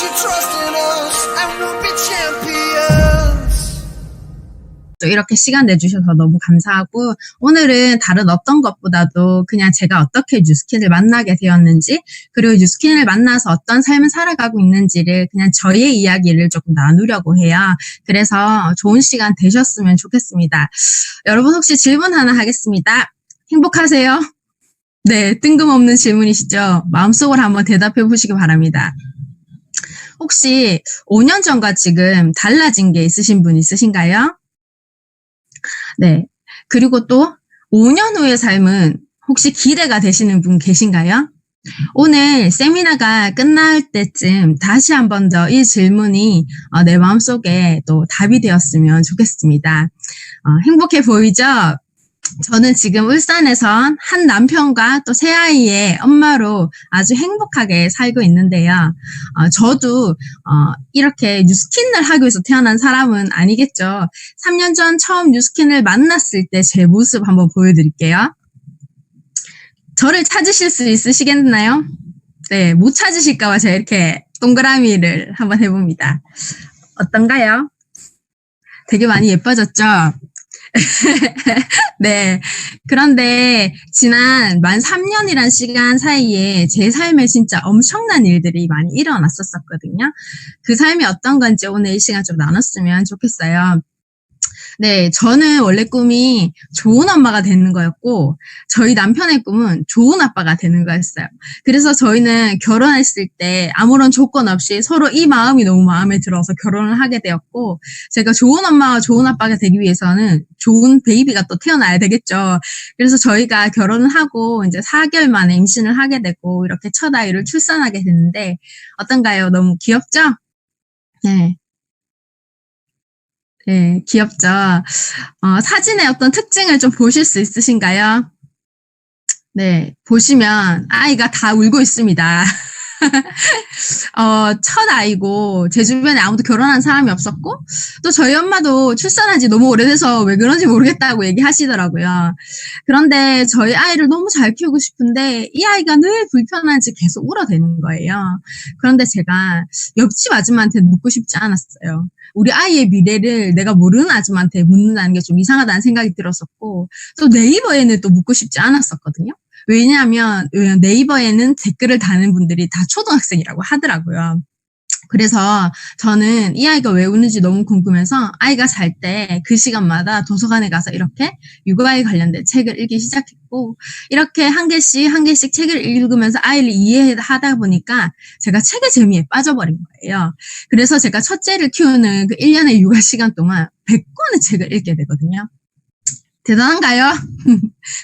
your trust in us and we'll be champions. 또 이렇게 시간 내주셔서 너무 감사하고, 오늘은 다른 어떤 것보다도 그냥 제가 어떻게 뉴스킨을 만나게 되었는지, 그리고 뉴스킨을 만나서 어떤 삶을 살아가고 있는지를 그냥 저의 이야기를 조금 나누려고 해요. 그래서 좋은 시간 되셨으면 좋겠습니다. 여러분, 혹시 질문 하나 하겠습니다. 행복하세요? 네, 뜬금없는 질문이시죠? 마음속으로 한번 대답해 보시기 바랍니다. 혹시 5년 전과 지금 달라진 게 있으신 분 있으신가요? 네. 그리고 또 5년 후의 삶은 혹시 기대가 되시는 분 계신가요? 오늘 세미나가 끝날 때쯤 다시 한 번 더 이 질문이 내 마음속에 또 답이 되었으면 좋겠습니다. 행복해 보이죠? 저는 지금 울산에선 한 남편과 또 세 아이의 엄마로 아주 행복하게 살고 있는데요. 저도 이렇게 뉴스킨을 하기 위해서 태어난 사람은 아니겠죠. 3년 전 처음 뉴스킨을 만났을 때 제 모습 한번 보여드릴게요. 저를 찾으실 수 있으시겠나요? 네, 못 찾으실까 봐 제가 이렇게 동그라미를 한번 해봅니다. 어떤가요? 되게 많이 예뻐졌죠? 네. 그런데 지난 만 3년이란 시간 사이에 제 삶에 진짜 엄청난 일들이 많이 일어났었거든요. 그 삶이 어떤 건지 오늘 이 시간 좀 나눴으면 좋겠어요. 네, 저는 원래 꿈이 좋은 엄마가 되는 거였고, 저희 남편의 꿈은 좋은 아빠가 되는 거였어요. 그래서 저희는 결혼했을 때 아무런 조건 없이 서로 이 마음이 너무 마음에 들어서 결혼을 하게 되었고, 제가 좋은 엄마와 좋은 아빠가 되기 위해서는 좋은 베이비가 또 태어나야 되겠죠. 그래서 저희가 결혼을 하고 이제 4개월 만에 임신을 하게 되고, 이렇게 첫 아이를 출산하게 됐는데, 어떤가요? 너무 귀엽죠? 네. 네, 귀엽죠. 사진의 어떤 특징을 좀 보실 수 있으신가요? 네, 보시면 아이가 다 울고 있습니다. 첫 아이고, 제 주변에 아무도 결혼한 사람이 없었고, 또 저희 엄마도 출산한 지 너무 오래돼서 왜 그런지 모르겠다고 얘기하시더라고요. 그런데 저희 아이를 너무 잘 키우고 싶은데, 이 아이가 늘 불편한지 계속 울어대는 거예요. 그런데 제가 옆집 아줌마한테 묻고 싶지 않았어요. 우리 아이의 미래를 내가 모르는 아줌마한테 묻는다는 게 좀 이상하다는 생각이 들었었고, 또 네이버에는 또 묻고 싶지 않았었거든요. 왜냐하면 네이버에는 댓글을 다는 분들이 다 초등학생이라고 하더라고요. 그래서 저는 이 아이가 왜 우는지 너무 궁금해서 아이가 잘 때 그 시간마다 도서관에 가서 이렇게 육아에 관련된 책을 읽기 시작했고, 이렇게 한 개씩 책을 읽으면서 아이를 이해하다 보니까 제가 책의 재미에 빠져버린 거예요. 그래서 제가 첫째를 키우는 그 1년의 육아 시간 동안 100권의 책을 읽게 되거든요. 대단한가요?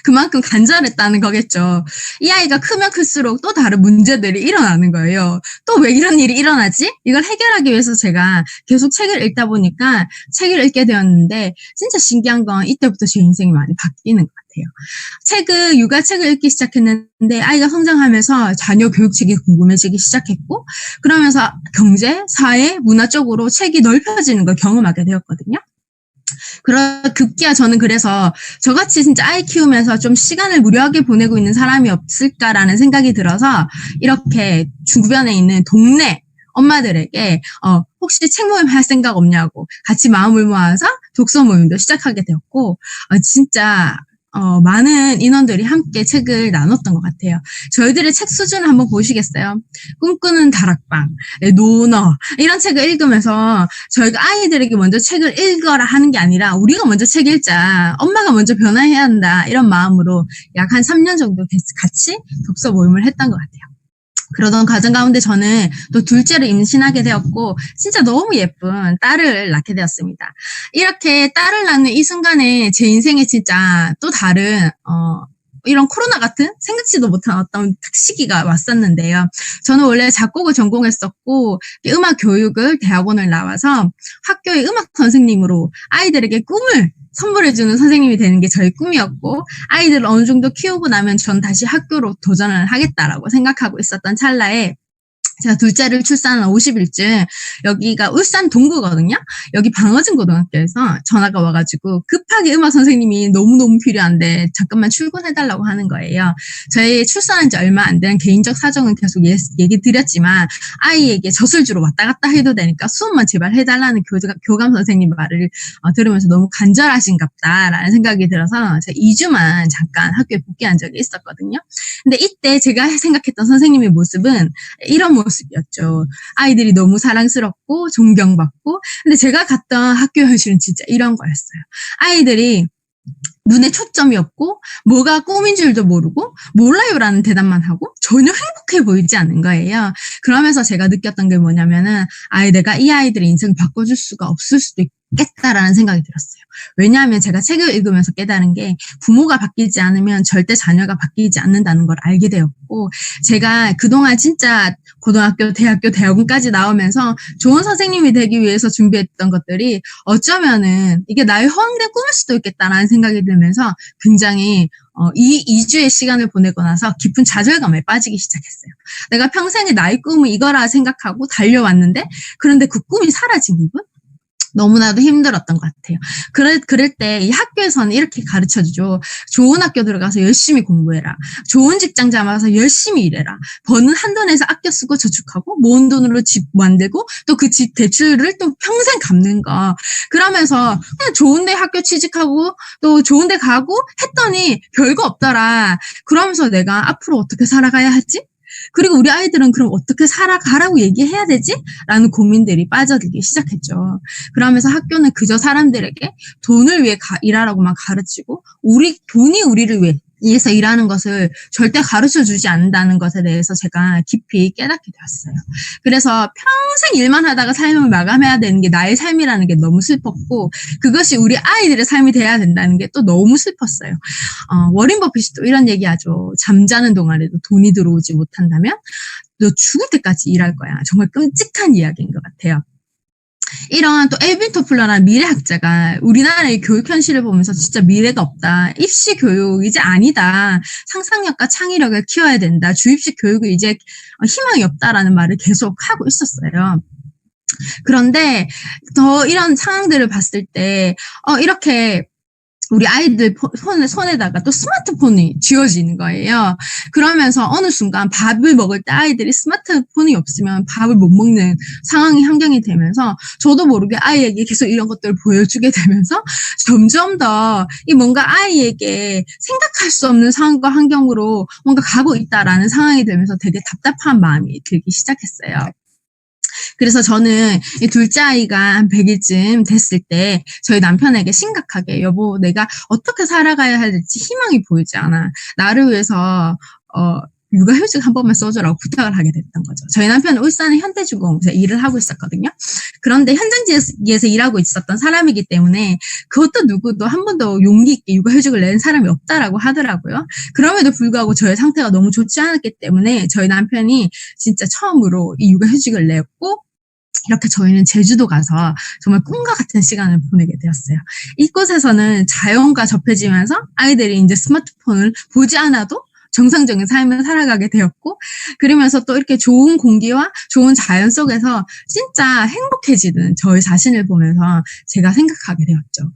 그만큼 간절했다는 거겠죠. 이 아이가 크면 클수록 또 다른 문제들이 일어나는 거예요. 또 왜 이런 일이 일어나지? 이걸 해결하기 위해서 제가 계속 책을 읽다 보니까 책을 읽게 되었는데, 진짜 신기한 건 이때부터 제 인생이 많이 바뀌는 것 같아요. 육아책을 읽기 시작했는데 아이가 성장하면서 자녀 교육책이 궁금해지기 시작했고, 그러면서 경제, 사회, 문화 쪽으로 책이 넓혀지는 걸 경험하게 되었거든요. 급기야 저는 그래서 저같이 진짜 아이 키우면서 좀 시간을 무료하게 보내고 있는 사람이 없을까라는 생각이 들어서 이렇게 주변에 있는 동네 엄마들에게 혹시 책 모임 할 생각 없냐고 같이 마음을 모아서 독서 모임도 시작하게 되었고, 진짜 많은 인원들이 함께 책을 나눴던 것 같아요. 저희들의 책 수준을 한번 보시겠어요? 꿈꾸는 다락방, 노너, 이런 책을 읽으면서 저희가 아이들에게 먼저 책을 읽어라 하는 게 아니라 우리가 먼저 책 읽자, 엄마가 먼저 변화해야 한다, 이런 마음으로 약 한 3년 정도 같이 독서 모임을 했던 것 같아요. 그러던 과정 가운데 저는 또 둘째를 임신하게 되었고, 진짜 너무 예쁜 딸을 낳게 되었습니다. 이렇게 딸을 낳는 이 순간에 제 인생에 진짜 또 다른 이런 코로나 같은 생각지도 못한 어떤 시기가 왔었는데요. 저는 원래 작곡을 전공했었고, 음악 교육을 대학원을 나와서 학교의 음악 선생님으로 아이들에게 꿈을 선물해주는 선생님이 되는 게 저희 꿈이었고, 아이들을 어느 정도 키우고 나면 전 다시 학교로 도전을 하겠다라고 생각하고 있었던 찰나에 제가 둘째를 출산한 50일쯤 여기가 울산 동구거든요. 여기 방어진 고등학교에서 전화가 와가지고 급하게 음악 선생님이 너무너무 필요한데 잠깐만 출근해달라고 하는 거예요. 저희 출산한 지 얼마 안 된 개인적 사정은 계속 얘기 드렸지만 아이에게 젖을 주러 왔다 갔다 해도 되니까 수업만 제발 해달라는 교감 선생님 말을 들으면서 너무 간절하신갑다라는 생각이 들어서 제가 2주만 잠깐 학교에 복귀한 적이 있었거든요. 근데 이때 제가 생각했던 선생님의 모습은 이런 모습이었죠. 아이들이 너무 사랑스럽고 존경받고, 근데 제가 갔던 학교 현실은 진짜 이런 거였어요. 아이들이 눈에 초점이 없고 뭐가 꿈인 줄도 모르고 몰라요라는 대답만 하고 전혀 행복해 보이지 않는 거예요. 그러면서 제가 느꼈던 게 뭐냐면은 내가 이 아이들의 인생을 바꿔줄 수가 없을 수도 있겠다라는 생각이 들었어요. 왜냐하면 제가 책을 읽으면서 깨달은 게 부모가 바뀌지 않으면 절대 자녀가 바뀌지 않는다는 걸 알게 되었고, 제가 그동안 진짜 고등학교, 대학교, 대학원까지 나오면서 좋은 선생님이 되기 위해서 준비했던 것들이 어쩌면은 이게 나의 허황된 꿈일 수도 있겠다라는 생각이 들면서 굉장히 이 2주의 시간을 보내고 나서 깊은 좌절감에 빠지기 시작했어요. 내가 평생에 나의 꿈은 이거라 생각하고 달려왔는데, 그런데 그 꿈이 사라진 기분? 너무나도 힘들었던 것 같아요. 그럴 때 이 학교에서는 이렇게 가르쳐 주죠. 좋은 학교 들어가서 열심히 공부해라. 좋은 직장 잡아서 열심히 일해라. 버는 한돈에서 아껴 쓰고 저축하고 모은 돈으로 집 만들고 또 그 집 대출을 또 평생 갚는 거. 그러면서 그냥 좋은 데 학교 취직하고 또 좋은 데 가고 했더니 별거 없더라. 그러면서 내가 앞으로 어떻게 살아가야 하지? 그리고 우리 아이들은 그럼 어떻게 살아가라고 얘기해야 되지? 라는 고민들이 빠져들기 시작했죠. 그러면서 학교는 그저 사람들에게 돈을 위해 일하라고만 가르치고 돈이 우리를 위해서 일하는 것을 절대 가르쳐 주지 않는다는 것에 대해서 제가 깊이 깨닫게 되었어요. 그래서 평생 일만 하다가 삶을 마감해야 되는 게 나의 삶이라는 게 너무 슬펐고, 그것이 우리 아이들의 삶이 돼야 된다는 게 또 너무 슬펐어요. 워린 버핏이 또 이런 얘기하죠. 잠자는 동안에도 돈이 들어오지 못한다면 너 죽을 때까지 일할 거야. 정말 끔찍한 이야기인 것 같아요. 이런 또 엘빈 토플러라는 미래학자가 우리나라의 교육 현실을 보면서 진짜 미래가 없다. 입시 교육 이제 아니다. 상상력과 창의력을 키워야 된다. 주입식 교육은 이제 희망이 없다라는 말을 계속 하고 있었어요. 그런데 더 이런 상황들을 봤을 때 이렇게 우리 아이들 손에다가 또 스마트폰이 쥐어지는 거예요. 그러면서 어느 순간 밥을 먹을 때 아이들이 스마트폰이 없으면 밥을 못 먹는 환경이 되면서 저도 모르게 아이에게 계속 이런 것들을 보여주게 되면서 점점 더 이 뭔가 아이에게 생각할 수 없는 상황과 환경으로 뭔가 가고 있다라는 상황이 되면서 되게 답답한 마음이 들기 시작했어요. 그래서 저는 이 둘째 아이가 한 100일쯤 됐을 때 저희 남편에게 심각하게 여보 내가 어떻게 살아가야 할지 희망이 보이지 않아. 나를 위해서 육아휴직 한 번만 써주라고 부탁을 하게 됐던 거죠. 저희 남편은 울산의 현대중공업에서 일을 하고 있었거든요. 그런데 현장지에서 일하고 있었던 사람이기 때문에 그것도 누구도 한 번도 용기 있게 육아휴직을 낸 사람이 없다라고 하더라고요. 그럼에도 불구하고 저의 상태가 너무 좋지 않았기 때문에 저희 남편이 진짜 처음으로 이 육아휴직을 냈고 이렇게 저희는 제주도 가서 정말 꿈과 같은 시간을 보내게 되었어요. 이곳에서는 자연과 접해지면서 아이들이 이제 스마트폰을 보지 않아도 정상적인 삶을 살아가게 되었고, 그러면서 또 이렇게 좋은 공기와 좋은 자연 속에서 진짜 행복해지는 저희 자신을 보면서 제가 생각하게 되었죠.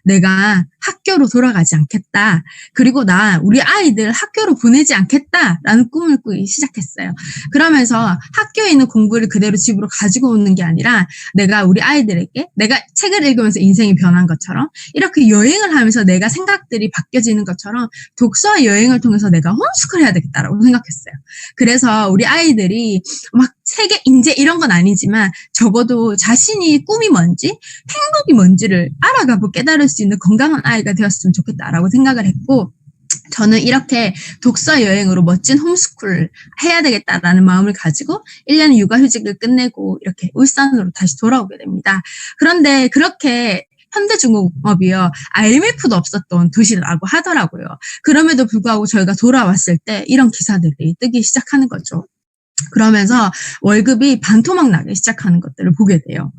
내가 학교로 돌아가지 않겠다. 그리고 우리 아이들 학교로 보내지 않겠다라는 꿈을 꾸기 시작했어요. 그러면서 학교에 있는 공부를 그대로 집으로 가지고 오는 게 아니라 내가 우리 아이들에게 내가 책을 읽으면서 인생이 변한 것처럼 이렇게 여행을 하면서 내가 생각들이 바뀌어지는 것처럼 독서와 여행을 통해서 내가 홈스쿨 해야 되겠다라고 생각했어요. 그래서 우리 아이들이 막 세계 인재 이런 건 아니지만 적어도 자신이 꿈이 뭔지 행복이 뭔지를 알아가고 깨달을 수 있는 건강한 아이가 되었으면 좋겠다라고 생각을 했고, 저는 이렇게 독서 여행으로 멋진 홈스쿨을 해야 되겠다라는 마음을 가지고 1년 육아휴직을 끝내고 이렇게 울산으로 다시 돌아오게 됩니다. 그런데 그렇게 현대중공업이요. IMF도 없었던 도시라고 하더라고요. 그럼에도 불구하고 저희가 돌아왔을 때 이런 기사들이 뜨기 시작하는 거죠. 그러면서 월급이 반토막 나기 시작하는 것들을 보게 돼요.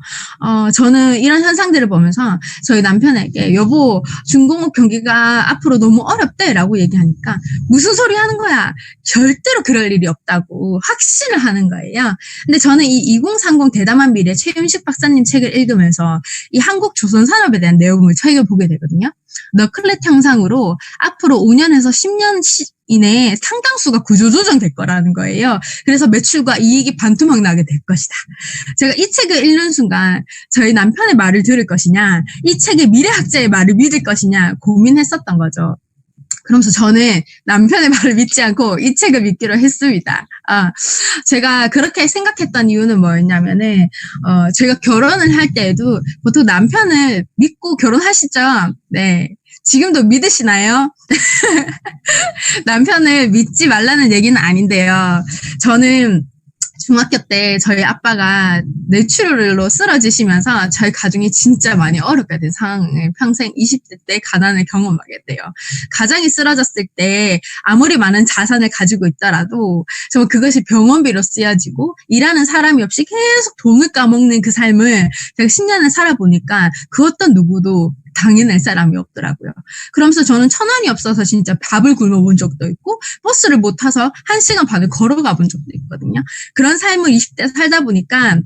저는 이런 현상들을 보면서 저희 남편에게 여보 중공업 경기가 앞으로 너무 어렵대라고 얘기하니까 무슨 소리 하는 거야? 절대로 그럴 일이 없다고 확신을 하는 거예요. 근데 저는 이 2030 대담한 미래 최윤식 박사님 책을 읽으면서 이 한국 조선 산업에 대한 내용을 책을 보게 되거든요. 너클렛 형상으로 앞으로 5년에서 10년 이내에 상당수가 구조조정될 거라는 거예요. 그래서 매출과 이익이 반토막 나게 될 것이다. 제가 이 책을 읽는 순간 저희 남편의 말을 들을 것이냐, 이 책의 미래학자의 말을 믿을 것이냐 고민했었던 거죠. 그러면서 저는 남편의 말을 믿지 않고 이 책을 믿기로 했습니다. 제가 그렇게 생각했던 이유는 뭐였냐면은, 제가 결혼을 할 때에도 보통 남편을 믿고 결혼하시죠? 네. 지금도 믿으시나요? 남편을 믿지 말라는 얘기는 아닌데요. 저는 중학교 때 저희 아빠가 뇌출혈로 쓰러지시면서 저희 가정이 진짜 많이 어렵게 된 상황을 평생 20대 때 가난을 경험하게 돼요. 가정이 쓰러졌을 때 아무리 많은 자산을 가지고 있더라도 정말 그것이 병원비로 쓰여지고 일하는 사람이 없이 계속 돈을 까먹는 그 삶을 제가 10년을 살아보니까 그 어떤 누구도 당해낼 사람이 없더라고요. 그러면서 저는 1,000원이 없어서 진짜 밥을 굶어 본 적도 있고 버스를 못 타서 1시간 반을 걸어가 본 적도 있거든요. 그런 삶을 20대 살다 보니까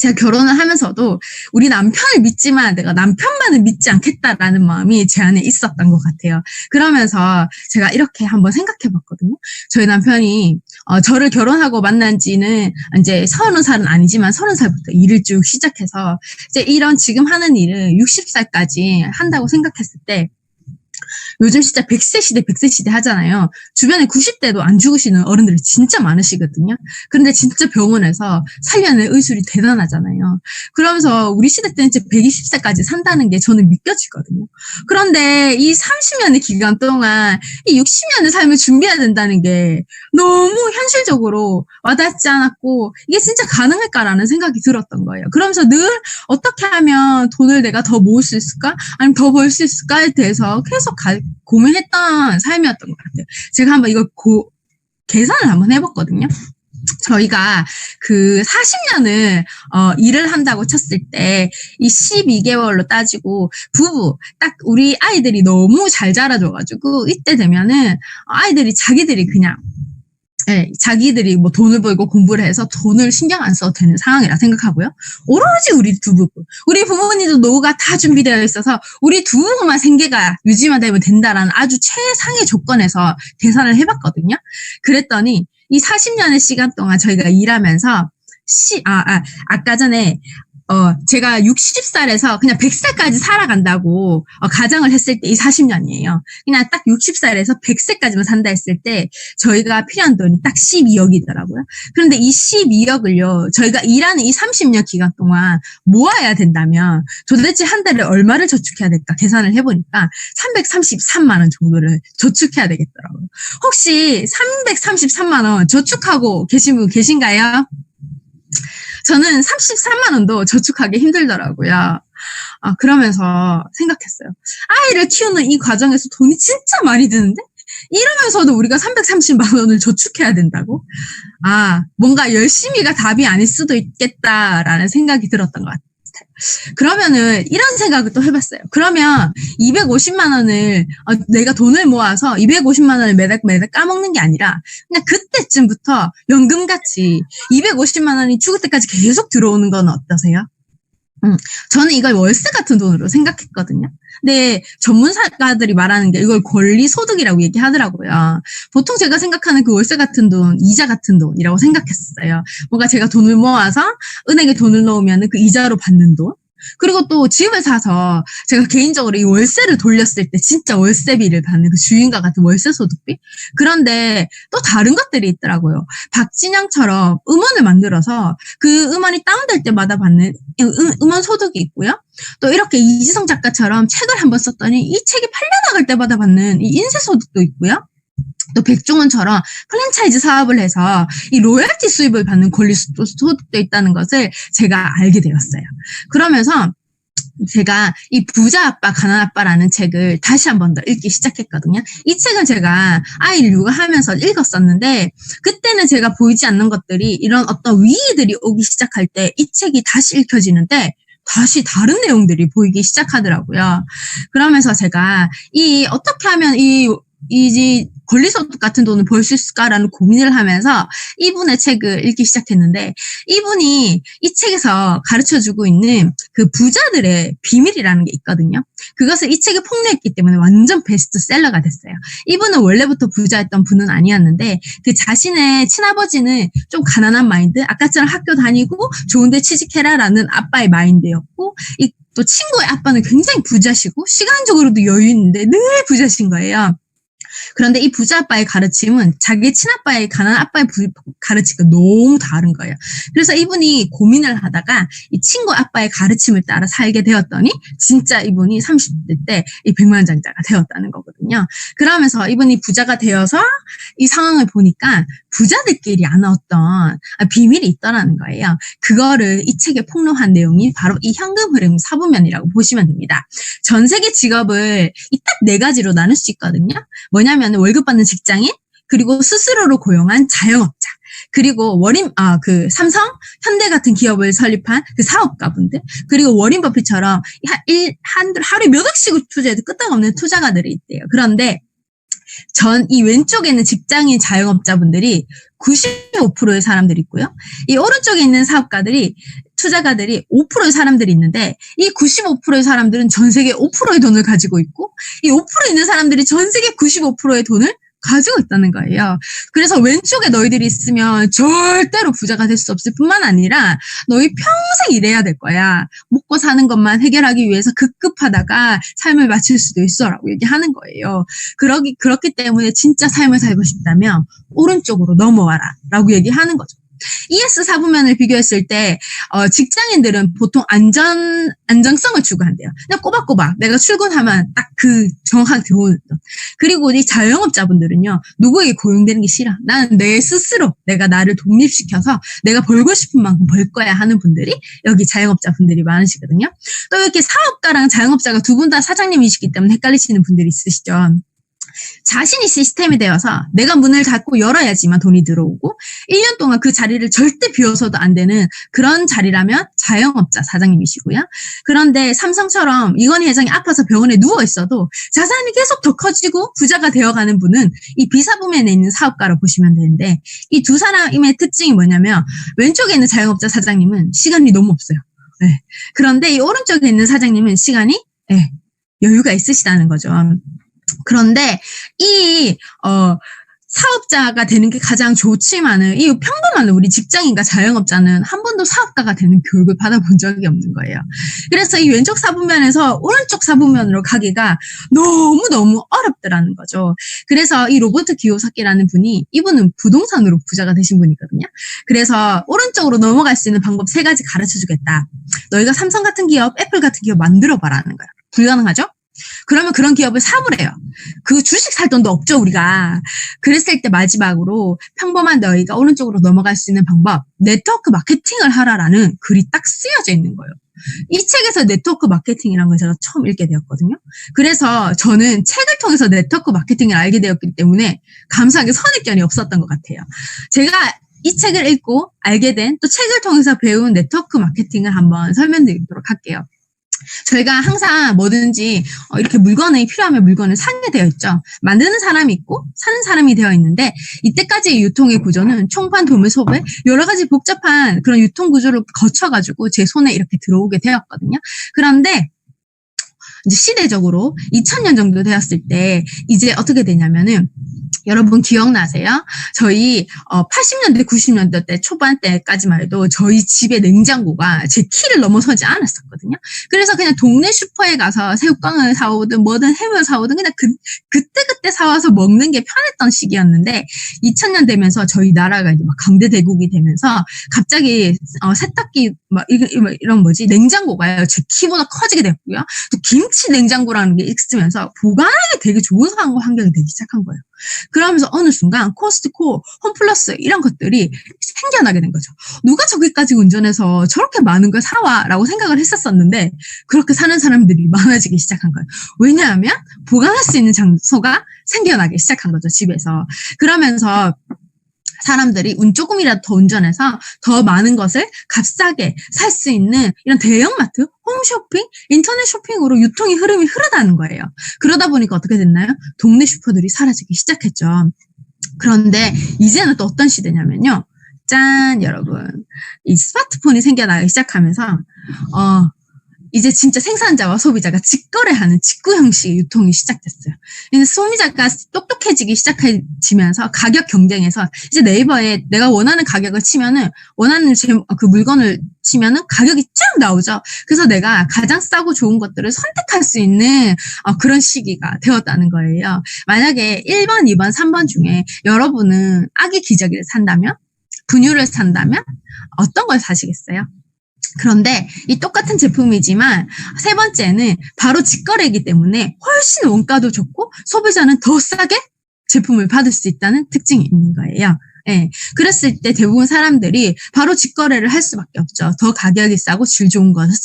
제가 결혼을 하면서도 우리 남편을 믿지만 내가 남편만을 믿지 않겠다라는 마음이 제 안에 있었던 것 같아요. 그러면서 제가 이렇게 한번 생각해 봤거든요. 저희 남편이 저를 결혼하고 만난 지는 이제 30살은 아니지만 30살부터 일을 쭉 시작해서 이제 이런 지금 하는 일을 60살까지 한다고 생각했을 때 요즘 진짜 100세 시대, 100세 시대 하잖아요. 주변에 90대도 안 죽으시는 어른들이 진짜 많으시거든요. 그런데 진짜 병원에서 살려낼 의술이 대단하잖아요. 그러면서 우리 시대 때는 이제 120세까지 산다는 게 저는 믿겨지거든요. 그런데 이 30년의 기간 동안 이 60년의 삶을 준비해야 된다는 게 너무 현실적으로 와닿지 않았고 이게 진짜 가능할까라는 생각이 들었던 거예요. 그러면서 늘 어떻게 하면 돈을 내가 더 모을 수 있을까? 아니면 더 벌 수 있을까에 대해서 계속 고민했던 삶이었던 것 같아요. 제가 한번 이걸 계산을 한번 해봤거든요. 저희가 그 40년을 일을 한다고 쳤을 때 이 12개월로 따지고 부부 딱 우리 아이들이 너무 잘 자라줘가지고 이때 되면은 아이들이 자기들이 그냥 자기들이 뭐 돈을 벌고 공부를 해서 돈을 신경 안 써도 되는 상황이라 생각하고요. 오로지 우리 두 부부, 우리 부모님도 노후가 다 준비되어 있어서 우리 두 부부만 생계가 유지만 되면 된다라는 아주 최상의 조건에서 계산을 해봤거든요. 그랬더니 이 40년의 시간 동안 저희가 일하면서 아까 전에 제가 60살에서 그냥 100살까지 살아간다고 가정을 했을 때 이 40년이에요. 그냥 딱 60살에서 100세까지만 산다 했을 때 저희가 필요한 돈이 딱 12억이더라고요. 그런데 이 12억을요, 저희가 일하는 이 30년 기간 동안 모아야 된다면 도대체 한 달에 얼마를 저축해야 될까 계산을 해보니까 333만 원 정도를 저축해야 되겠더라고요. 혹시 333만 원 저축하고 계신 분 계신가요? 저는 33만 원도 저축하기 힘들더라고요. 그러면서 생각했어요. 아이를 키우는 이 과정에서 돈이 진짜 많이 드는데? 이러면서도 우리가 330만 원을 저축해야 된다고? 뭔가 열심히가 답이 아닐 수도 있겠다라는 생각이 들었던 것 같아요. 그러면은 이런 생각을 또 해봤어요. 그러면 250만 원을 내가 돈을 모아서 250만 원을 매달 까먹는 게 아니라 그냥 그때쯤부터 연금같이 250만 원이 죽을 때까지 계속 들어오는 건 어떠세요? 저는 이걸 월세 같은 돈으로 생각했거든요. 근데 전문가들이 말하는 게 이걸 권리소득이라고 얘기하더라고요. 보통 제가 생각하는 그 월세 같은 돈, 이자 같은 돈이라고 생각했어요. 뭔가 제가 돈을 모아서 은행에 돈을 넣으면 그 이자로 받는 돈. 그리고 또 집을 사서 제가 개인적으로 이 월세를 돌렸을 때 진짜 월세비를 받는 그 주인과 같은 월세 소득비? 그런데 또 다른 것들이 있더라고요. 박진영처럼 음원을 만들어서 그 음원이 다운될 때마다 받는 음원 소득이 있고요. 또 이렇게 이지성 작가처럼 책을 한번 썼더니 이 책이 팔려나갈 때마다 받는 이 인쇄 소득도 있고요. 또 백종원처럼 프랜차이즈 사업을 해서 이 로열티 수입을 받는 권리 소득도 있다는 것을 제가 알게 되었어요. 그러면서 제가 이 부자 아빠, 가난 아빠라는 책을 다시 한 번 더 읽기 시작했거든요. 이 책은 제가 아이를 육아하면서 읽었었는데, 그때는 제가 보이지 않는 것들이 이런 어떤 위기들이 오기 시작할 때 이 책이 다시 읽혀지는데, 다시 다른 내용들이 보이기 시작하더라고요. 그러면서 제가 어떻게 하면 권리소득 같은 돈을 벌 수 있을까라는 고민을 하면서 이분의 책을 읽기 시작했는데, 이분이 이 책에서 가르쳐주고 있는 그 부자들의 비밀이라는 게 있거든요. 그것을 이 책에 폭로했기 때문에 완전 베스트셀러가 됐어요. 이분은 원래부터 부자였던 분은 아니었는데, 그 자신의 친아버지는 좀 가난한 마인드, 아까처럼 학교 다니고 좋은데 취직해라라는 아빠의 마인드였고, 또 친구의 아빠는 굉장히 부자시고 시간적으로도 여유 있는데 늘 부자신 거예요. 그런데 이 부자 아빠의 가르침은 자기 친아빠의 가난한 아빠의 가르침과 너무 다른 거예요. 그래서 이분이 고민을 하다가 이 친구 아빠의 가르침을 따라 살게 되었더니 진짜 이분이 30대 때 이 백만장자가 되었다는 거거든요. 그러면서 이분이 부자가 되어서 이 상황을 보니까 부자들끼리 아는 어떤 비밀이 있더라는 거예요. 그거를 이 책에 폭로한 내용이 바로 이 현금 흐름 사부면이라고 보시면 됩니다. 전 세계 직업을 이 딱 4가지로 나눌 수 있거든요. 뭐냐면 월급 받는 직장인, 그리고 스스로를 고용한 자영업자, 그리고 삼성, 현대 같은 기업을 설립한 그 사업가분들, 그리고 워린 버핏처럼 하루에 몇 억씩을 투자해도 끄떡없는 투자가들이 있대요. 그런데 이 왼쪽에 있는 직장인 자영업자분들이 95%의 사람들이 있고요. 이 오른쪽에 있는 투자가들이 5%의 사람들이 있는데, 이 95%의 사람들은 전 세계 5%의 돈을 가지고 있고, 이 5% 있는 사람들이 전 세계 95%의 돈을 가지고 있다는 거예요. 그래서 왼쪽에 너희들이 있으면 절대로 부자가 될 수 없을 뿐만 아니라 너희 평생 일해야 될 거야. 먹고 사는 것만 해결하기 위해서 급급하다가 삶을 마칠 수도 있어라고 얘기하는 거예요. 그렇기 때문에 진짜 삶을 살고 싶다면 오른쪽으로 넘어와라 라고 얘기하는 거죠. ES 사부면을 비교했을 때 직장인들은 보통 안정성을 추구한대요. 그냥 꼬박꼬박 내가 출근하면 딱 정확하게 들어오는 돈. 그리고 이 자영업자분들은요, 누구에게 고용되는 게 싫어. 나는 내 스스로 내가 나를 독립시켜서 내가 벌고 싶은 만큼 벌 거야 하는 분들이 여기 자영업자분들이 많으시거든요. 또 이렇게 사업가랑 자영업자가 두 분 다 사장님이시기 때문에 헷갈리시는 분들이 있으시죠. 자신이 시스템이 되어서 내가 문을 닫고 열어야지만 돈이 들어오고 1년 동안 그 자리를 절대 비워서도 안 되는 그런 자리라면 자영업자 사장님이시고요. 그런데 삼성처럼 이건희 회장이 아파서 병원에 누워 있어도 자산이 계속 더 커지고 부자가 되어가는 분은 이 비사부면에 있는 사업가로 보시면 되는데, 이 두 사람의 특징이 뭐냐면 왼쪽에 있는 자영업자 사장님은 시간이 너무 없어요. 네. 그런데 이 오른쪽에 있는 사장님은 시간이 여유가 있으시다는 거죠. 그런데 사업자가 되는 게 가장 좋지만은 이 평범한 우리 직장인과 자영업자는 한 번도 사업가가 되는 교육을 받아본 적이 없는 거예요. 그래서 이 왼쪽 사부면에서 오른쪽 사부면으로 가기가 너무너무 어렵더라는 거죠. 그래서 이 로버트 기요사키라는 분이, 이분은 부동산으로 부자가 되신 분이거든요. 그래서 오른쪽으로 넘어갈 수 있는 방법 3가지 가르쳐 주겠다. 너희가 삼성 같은 기업, 애플 같은 기업 만들어봐라는 거야. 불가능하죠? 그러면 그런 기업을 사보래요. 그 주식 살 돈도 없죠, 우리가. 그랬을 때 마지막으로 평범한 너희가 오른쪽으로 넘어갈 수 있는 방법, 네트워크 마케팅을 하라라는 글이 딱 쓰여져 있는 거예요. 이 책에서 네트워크 마케팅이라는 걸 제가 처음 읽게 되었거든요. 그래서 저는 책을 통해서 네트워크 마케팅을 알게 되었기 때문에 감사하게 선입견이 없었던 것 같아요. 제가 이 책을 읽고 알게 된, 또 책을 통해서 배운 네트워크 마케팅을 한번 설명드리도록 할게요. 저희가 항상 뭐든지 이렇게 물건이 필요하면 물건을 사게 되어 있죠. 만드는 사람이 있고 사는 사람이 되어 있는데, 이때까지의 유통의 구조는 총판, 도매, 소배 여러 가지 복잡한 그런 유통 구조를 거쳐가지고 제 손에 이렇게 들어오게 되었거든요. 그런데 이제 시대적으로 2000년 정도 되었을 때 이제 어떻게 되냐면은, 여러분 기억나세요? 저희 80년대, 90년대 때 초반 때까지만 해도 저희 집의 냉장고가 제 키를 넘어서지 않았었거든요. 그래서 그냥 동네 슈퍼에 가서 새우깡을 사오든 뭐든 햄을 사오든 그냥 그때 사와서 먹는 게 편했던 시기였는데, 2000년 되면서 저희 나라가 이제 막 강대대국이 되면서 갑자기 세탁기 이런 냉장고가요, 제 키보다 커지게 됐고요. 또 냉치 냉장고라는 게 있으면서 보관하기 되게 좋은 환경이 되기 시작한 거예요. 그러면서 어느 순간 코스트코, 홈플러스 이런 것들이 생겨나게 된 거죠. 누가 저기까지 운전해서 저렇게 많은 걸 사와라고 생각을 했었었는데 그렇게 사는 사람들이 많아지기 시작한 거예요. 왜냐하면 보관할 수 있는 장소가 생겨나기 시작한 거죠, 집에서. 그러면서 사람들이 조금이라도 더 운전해서 더 많은 것을 값싸게 살 수 있는 이런 대형마트, 홈쇼핑, 인터넷 쇼핑으로 유통의 흐름이 흐르다는 거예요. 그러다 보니까 어떻게 됐나요? 동네 슈퍼들이 사라지기 시작했죠. 그런데 이제는 또 어떤 시대냐면요. 짠, 여러분. 이 스마트폰이 생겨나기 시작하면서, 이제 진짜 생산자와 소비자가 직거래하는 직구 형식의 유통이 시작됐어요. 이제 소비자가 똑똑해지기 시작해지면서 가격 경쟁에서 이제 네이버에 내가 원하는 가격을 치면은 원하는 그 물건을 치면은 가격이 쫙 나오죠. 그래서 내가 가장 싸고 좋은 것들을 선택할 수 있는 그런 시기가 되었다는 거예요. 만약에 1번, 2번, 3번 중에 여러분은 아기 기저귀를 산다면, 분유를 산다면 어떤 걸 사시겠어요? 그런데 이 똑같은 제품이지만 세 번째는 바로 직거래이기 때문에 훨씬 원가도 좋고 소비자는 더 싸게 제품을 받을 수 있다는 특징이 있는 거예요. 예. 그랬을 때 대부분 사람들이 바로 직거래를 할 수밖에 없죠. 더 가격이 싸고 질 좋은 것을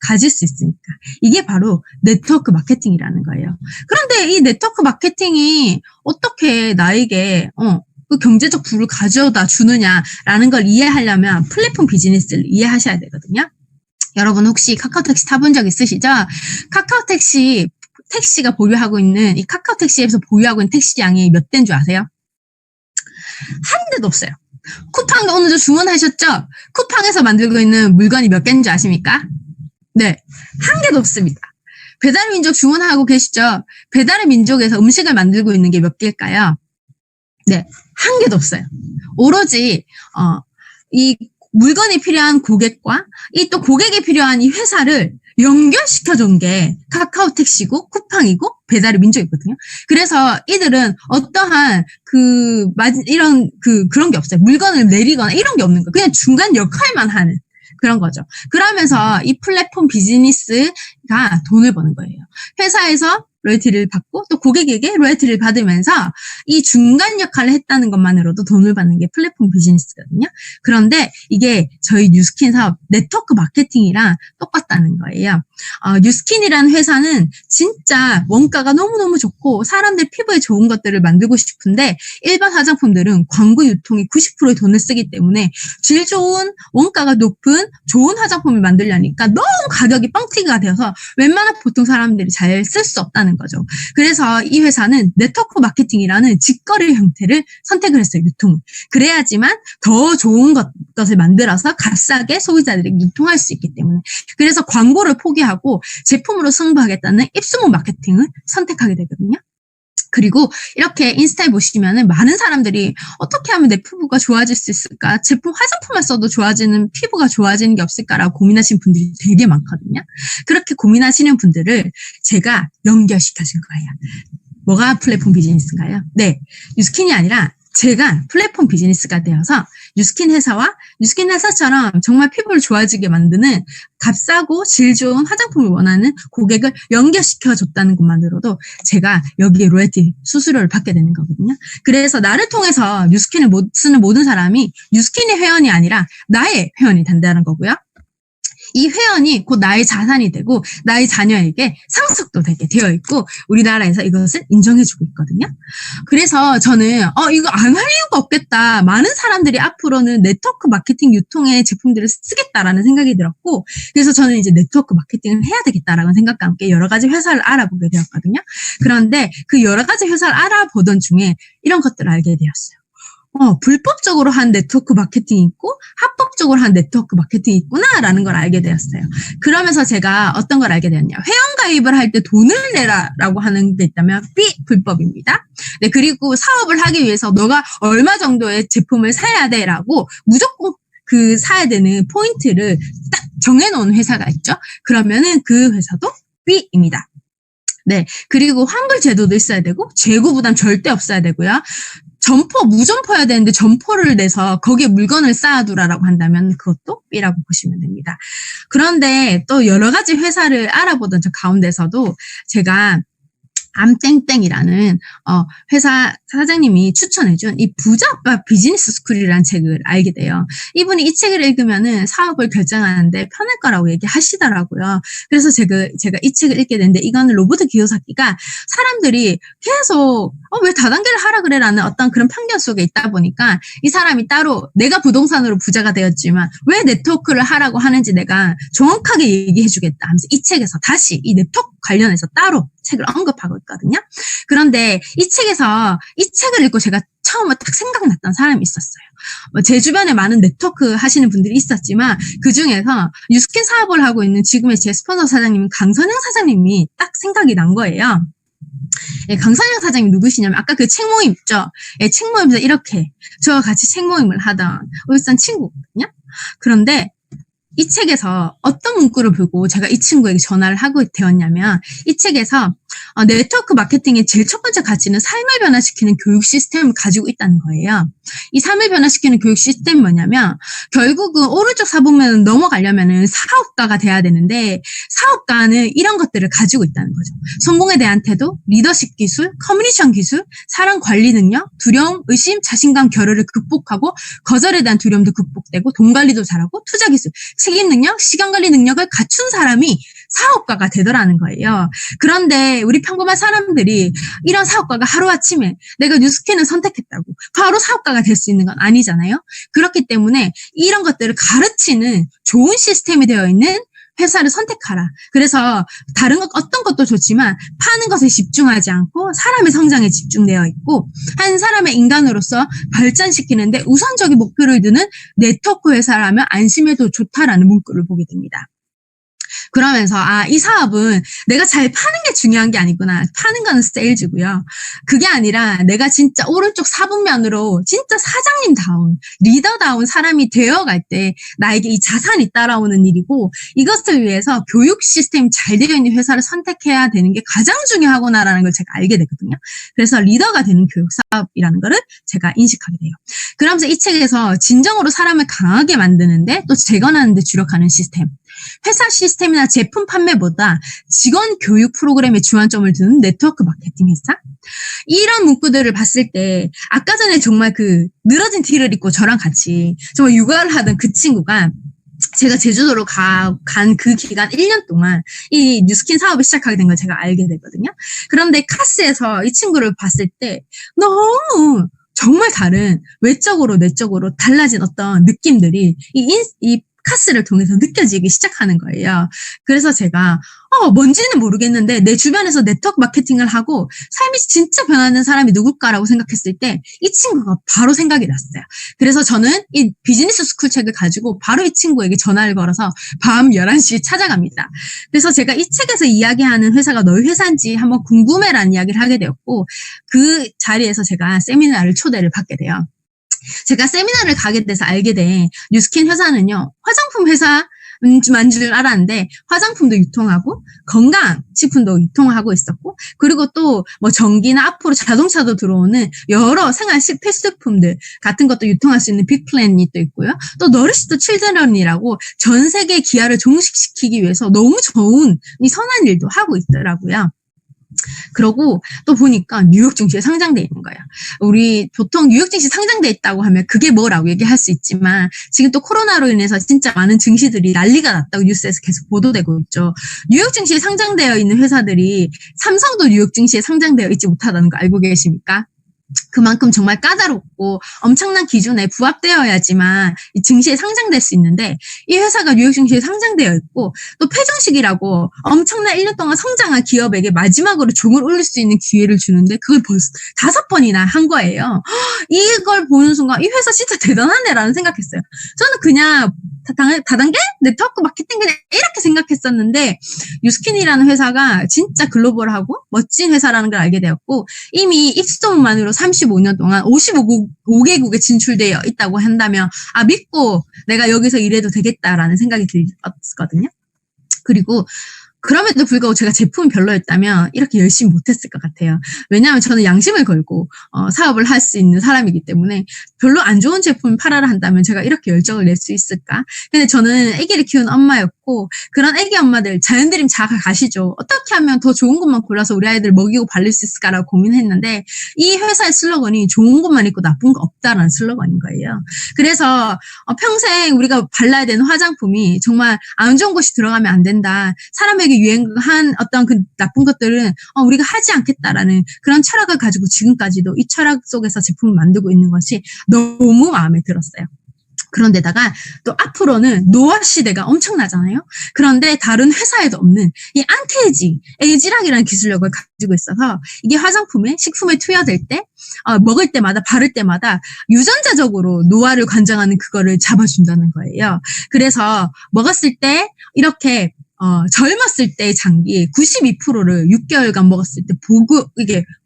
가질 수 있으니까. 이게 바로 네트워크 마케팅이라는 거예요. 그런데 이 네트워크 마케팅이 어떻게 나에게 그 경제적 부를 가져다 주느냐라는 걸 이해하려면 플랫폼 비즈니스를 이해하셔야 되거든요. 여러분 혹시 카카오택시 타본 적 있으시죠? 택시가 보유하고 있는 이 카카오택시에서 보유하고 있는 택시량이 몇 대인 줄 아세요? 한 대도 없어요. 쿠팡 오늘도 주문하셨죠? 쿠팡에서 만들고 있는 물건이 몇 개인 줄 아십니까? 네, 한 개도 없습니다. 배달의 민족 주문하고 계시죠? 배달의 민족에서 음식을 만들고 있는 게 몇 개일까요? 네, 한 개도 없어요. 오로지 이 물건이 필요한 고객과 이 또 고객이 필요한 이 회사를 연결시켜 준 게 카카오택시고 쿠팡이고 배달의 민족이거든요. 그래서 이들은 어떠한 그런 게 없어요. 물건을 내리거나 이런 게 없는 거예요. 그냥 중간 역할만 하는 그런 거죠. 그러면서 이 플랫폼 비즈니스가 돈을 버는 거예요. 회사에서 로열티를 받고 또 고객에게 로열티를 받으면서 이 중간 역할을 했다는 것만으로도 돈을 받는 게 플랫폼 비즈니스거든요. 그런데 이게 저희 뉴스킨 사업 네트워크 마케팅이랑 똑같다는 거예요. 뉴스킨이라는 회사는 진짜 원가가 너무너무 좋고 사람들 피부에 좋은 것들을 만들고 싶은데 일반 화장품들은 광고 유통이 90%의 돈을 쓰기 때문에 질 좋은 원가가 높은 좋은 화장품을 만들려니까 너무 가격이 뻥튀기가 되어서 웬만한 보통 사람들이 잘 쓸 수 없다는 거죠. 그래서 이 회사는 네트워크 마케팅이라는 직거래 형태를 선택을 했어요. 유통을. 그래야지만 더 좋은 것을 만들어서 값싸게 소비자들에게 유통할 수 있기 때문에. 그래서 광고를 포기하고 제품으로 승부하겠다는 입소문 마케팅을 선택하게 되거든요. 그리고 이렇게 인스타에 보시면은 많은 사람들이 어떻게 하면 내 피부가 좋아질 수 있을까? 제품 화장품만 써도 좋아지는 피부가 좋아지는 게 없을까라고 고민하시는 분들이 되게 많거든요. 그렇게 고민하시는 분들을 제가 연결시켜준 거예요. 뭐가 플랫폼 비즈니스인가요? 네, 뉴스킨이 아니라 제가 플랫폼 비즈니스가 되어서 뉴스킨 회사처럼 정말 피부를 좋아지게 만드는 값싸고 질 좋은 화장품을 원하는 고객을 연결시켜 줬다는 것만으로도 제가 여기에 로열티 수수료를 받게 되는 거거든요. 그래서 나를 통해서 뉴스킨을 쓰는 모든 사람이 뉴스킨의 회원이 아니라 나의 회원이 된다는 거고요. 이 회원이 곧 나의 자산이 되고 나의 자녀에게 상속도 되게 되어 있고 우리나라에서 이것을 인정해주고 있거든요. 그래서 저는 이거 안 할 이유가 없겠다. 많은 사람들이 앞으로는 네트워크 마케팅 유통의 제품들을 쓰겠다라는 생각이 들었고 그래서 저는 이제 네트워크 마케팅을 해야 되겠다라는 생각과 함께 여러 가지 회사를 알아보게 되었거든요. 그런데 그 여러 가지 회사를 알아보던 중에 이런 것들을 알게 되었어요. 불법적으로 한 네트워크 마케팅이 있고 합법적으로 한 네트워크 마케팅이 있구나라는 걸 알게 되었어요. 그러면서 제가 어떤 걸 알게 되었냐. 회원 가입을 할 때 돈을 내라라고 하는 게 있다면 불법입니다. 네, 그리고 사업을 하기 위해서 너가 얼마 정도의 제품을 사야 돼라고 무조건 사야 되는 포인트를 딱 정해놓은 회사가 있죠. 그러면은 그 회사도 B입니다. 네, 그리고 환불 제도도 있어야 되고 재고 부담 절대 없어야 되고요. 무점포여야 되는데 점포를 내서 거기에 물건을 쌓아두라라고 한다면 그것도 B라고 보시면 됩니다. 그런데 또 여러 가지 회사를 알아보던 저 가운데서도 제가 암땡땡이라는 회사 사장님이 추천해준 이 부자 아빠 비즈니스 스쿨이라는 책을 알게 돼요. 이분이 이 책을 읽으면은 사업을 결정하는데 편할 거라고 얘기하시더라고요. 그래서 제가 이 책을 읽게 됐는데, 이거는 로버트 기요사키가 사람들이 계속 왜 다단계를 하라 그래라는 어떤 그런 편견 속에 있다 보니까 이 사람이 따로 내가 부동산으로 부자가 되었지만 왜 네트워크를 하라고 하는지 내가 정확하게 얘기해 주겠다 하면서 이 책에서 다시 이 네트워크 관련해서 따로 책을 언급하고 있거든요. 그런데 이 책을 읽고 제가 처음에 딱 생각났던 사람이 있었어요. 제 주변에 많은 네트워크 하시는 분들이 있었지만 그 중에서 뉴스킨 사업을 하고 있는 지금의 제 스폰서 사장님은 강선영 사장님이 딱 생각이 난 거예요. 강선영 사장님 누구시냐면 아까 그 책 모임 있죠? 책 모임에서 이렇게 저와 같이 책 모임을 하던 울산 친구거든요. 그런데 이 책에서 어떤 문구를 보고 제가 이 친구에게 전화를 하고 되었냐면, 이 책에서 네트워크 마케팅의 제일 첫 번째 가치는 삶을 변화시키는 교육 시스템을 가지고 있다는 거예요. 이 삶을 변화시키는 교육 시스템이 뭐냐면, 결국은 오른쪽 사보면 넘어가려면은 사업가가 돼야 되는데, 사업가는 이런 것들을 가지고 있다는 거죠. 성공에 대한 태도, 리더십 기술, 커뮤니케이션 기술, 사람 관리 능력, 두려움, 의심, 자신감, 결여를 극복하고 거절에 대한 두려움도 극복되고 돈 관리도 잘하고 투자 기술, 책임 능력, 시간 관리 능력을 갖춘 사람이 사업가가 되더라는 거예요. 그런데 우리 평범한 사람들이 이런 사업가가 하루아침에 내가 뉴스킨을 선택했다고 바로 사업가가 될 수 있는 건 아니잖아요. 그렇기 때문에 이런 것들을 가르치는 좋은 시스템이 되어 있는 회사를 선택하라. 그래서 다른 것 어떤 것도 좋지만 파는 것에 집중하지 않고 사람의 성장에 집중되어 있고, 한 사람의 인간으로서 발전시키는데 우선적인 목표를 두는 네트워크 회사라면 안심해도 좋다라는 문구를 보게 됩니다. 그러면서 이 사업은 내가 잘 파는 게 중요한 게 아니구나. 파는 거는 세일즈고요. 그게 아니라 내가 진짜 오른쪽 사분면으로 진짜 사장님다운, 리더다운 사람이 되어갈 때 나에게 이 자산이 따라오는 일이고, 이것을 위해서 교육 시스템이 잘 되어 있는 회사를 선택해야 되는 게 가장 중요하구나라는 걸 제가 알게 되거든요. 그래서 리더가 되는 교육 사업이라는 거를 제가 인식하게 돼요. 그러면서 이 책에서 진정으로 사람을 강하게 만드는데 또 재건하는 데 주력하는 시스템, 회사 시스템이나 제품 판매보다 직원 교육 프로그램에 주안점을 두는 네트워크 마케팅 회사, 이런 문구들을 봤을 때 아까 전에 정말 그 늘어진 티를 입고 저랑 같이 정말 육아를 하던 그 친구가 제가 제주도로 간 그 기간 1년 동안 이 뉴스킨 사업을 시작하게 된 걸 제가 알게 되거든요. 그런데 카스에서 이 친구를 봤을 때 너무 정말 다른 외적으로 내적으로 달라진 어떤 느낌들이 이 카스를 통해서 느껴지기 시작하는 거예요. 그래서 제가 뭔지는 모르겠는데 내 주변에서 네트워크 마케팅을 하고 삶이 진짜 변하는 사람이 누굴까라고 생각했을 때 이 친구가 바로 생각이 났어요. 그래서 저는 이 비즈니스 스쿨 책을 가지고 바로 이 친구에게 전화를 걸어서 밤 11시에 찾아갑니다. 그래서 제가 이 책에서 이야기하는 회사가 너희 회사인지 한번 궁금해라는 이야기를 하게 되었고, 그 자리에서 제가 세미나를 초대를 받게 돼요. 제가 세미나를 가게 돼서 알게 된 뉴스킨 회사는요, 화장품 회사만 줄 알았는데 화장품도 유통하고 건강식품도 유통하고 있었고, 그리고 또 뭐 전기나 앞으로 자동차도 들어오는 여러 생활 필수품들 같은 것도 유통할 수 있는 빅플랜이 또 있고요. 또 너리시도 칠드런이라고 전 세계 기아를 종식시키기 위해서 너무 좋은 이 선한 일도 하고 있더라고요. 그러고 또 보니까 뉴욕 증시에 상장돼 있는 거예요. 우리 보통 뉴욕 증시 상장돼 있다고 하면 그게 뭐라고 얘기할 수 있지만, 지금 또 코로나로 인해서 진짜 많은 증시들이 난리가 났다고 뉴스에서 계속 보도되고 있죠. 뉴욕 증시에 상장되어 있는 회사들이 삼성도 뉴욕 증시에 상장되어 있지 못하다는 거 알고 계십니까? 그만큼 정말 까다롭고 엄청난 기준에 부합되어야지만 이 증시에 상장될 수 있는데, 이 회사가 뉴욕 증시에 상장되어 있고 또 패전식이라고 엄청난 1년 동안 성장한 기업에게 마지막으로 종을 올릴 수 있는 기회를 주는데 그걸 벌써 5번이나 한 거예요. 이걸 보는 순간 이 회사 진짜 대단하네라는 생각했어요. 저는 그냥 다단계 네트워크 마케팅 그냥 이렇게 생각했었는데, 뉴스킨이라는 회사가 진짜 글로벌하고 멋진 회사라는 걸 알게 되었고, 이미 입소문만으로 35년 동안 55개국에 진출되어 있다고 한다면 믿고 내가 여기서 일해도 되겠다라는 생각이 들었거든요. 그리고 그럼에도 불구하고 제가 제품이 별로였다면 이렇게 열심히 못했을 것 같아요. 왜냐하면 저는 양심을 걸고 사업을 할 수 있는 사람이기 때문에 별로 안 좋은 제품을 팔아라 한다면 제가 이렇게 열정을 낼 수 있을까? 근데 저는 아기를 키우는 엄마였고 그런 아기 엄마들 자연드림 잘 가시죠. 어떻게 하면 더 좋은 것만 골라서 우리 아이들 먹이고 발릴 수 있을까라고 고민했는데 이 회사의 슬로건이 좋은 것만 있고 나쁜 거 없다라는 슬로건인 거예요. 그래서 평생 우리가 발라야 되는 화장품이 정말 안 좋은 것이 들어가면 안 된다. 사람에게 유행한 어떤 그 나쁜 것들은 우리가 하지 않겠다라는 그런 철학을 가지고 지금까지도 이 철학 속에서 제품을 만들고 있는 것이 너무 마음에 들었어요. 그런데다가 또 앞으로는 노화 시대가 엄청나잖아요. 그런데 다른 회사에도 없는 이 안티에이징, 에이지락이라는 기술력을 가지고 있어서 이게 화장품에 식품에 투여될 때 먹을 때마다 바를 때마다 유전자적으로 노화를 관장하는 그거를 잡아준다는 거예요. 그래서 먹었을 때 이렇게 젊었을 때의 장기 92%를 6개월간 먹었을 때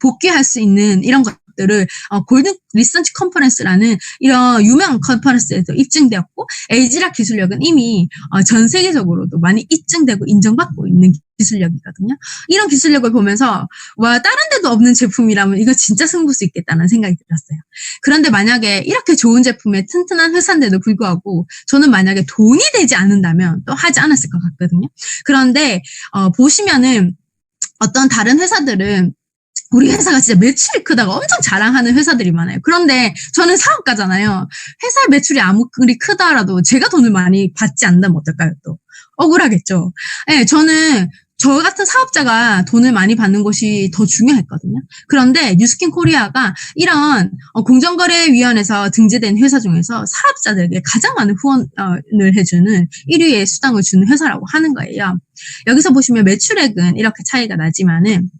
복귀할 수 있는 이런 것들을 골든 리서치 컨퍼런스라는 이런 유명한 컨퍼런스에서 입증되었고 에이지락 기술력은 이미 전 세계적으로도 많이 입증되고 인정받고 있는 기술력이거든요. 이런 기술력을 보면서 와 다른 데도 없는 제품이라면 이거 진짜 승부할 수 있겠다는 생각이 들었어요. 그런데 만약에 이렇게 좋은 제품에 튼튼한 회사인데도 불구하고 저는 만약에 돈이 되지 않는다면 또 하지 않았을 것 같거든요. 그런데 보시면은 어떤 다른 회사들은 우리 회사가 진짜 매출이 크다고 엄청 자랑하는 회사들이 많아요. 그런데 저는 사업가잖아요. 회사 매출이 아무리 크다라도 제가 돈을 많이 받지 않는다면 어떨까요? 또 억울하겠죠. 네, 저는 저 같은 사업자가 돈을 많이 받는 것이 더 중요했거든요. 그런데 뉴스킨 코리아가 이런 공정거래위원회에서 등재된 회사 중에서 사업자들에게 가장 많은 후원을 해주는 1위의 수당을 주는 회사라고 하는 거예요. 여기서 보시면 매출액은 이렇게 차이가 나지만은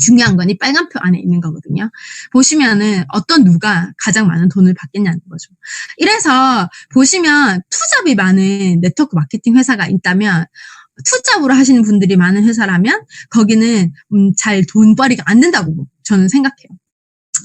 중요한 건 이 빨간표 안에 있는 거거든요. 보시면은 누가 가장 많은 돈을 받겠냐는 거죠. 이래서 보시면 투잡이 많은 네트워크 마케팅 회사가 있다면 투잡으로 하시는 분들이 많은 회사라면 거기는 잘 돈벌이가 안 된다고 저는 생각해요.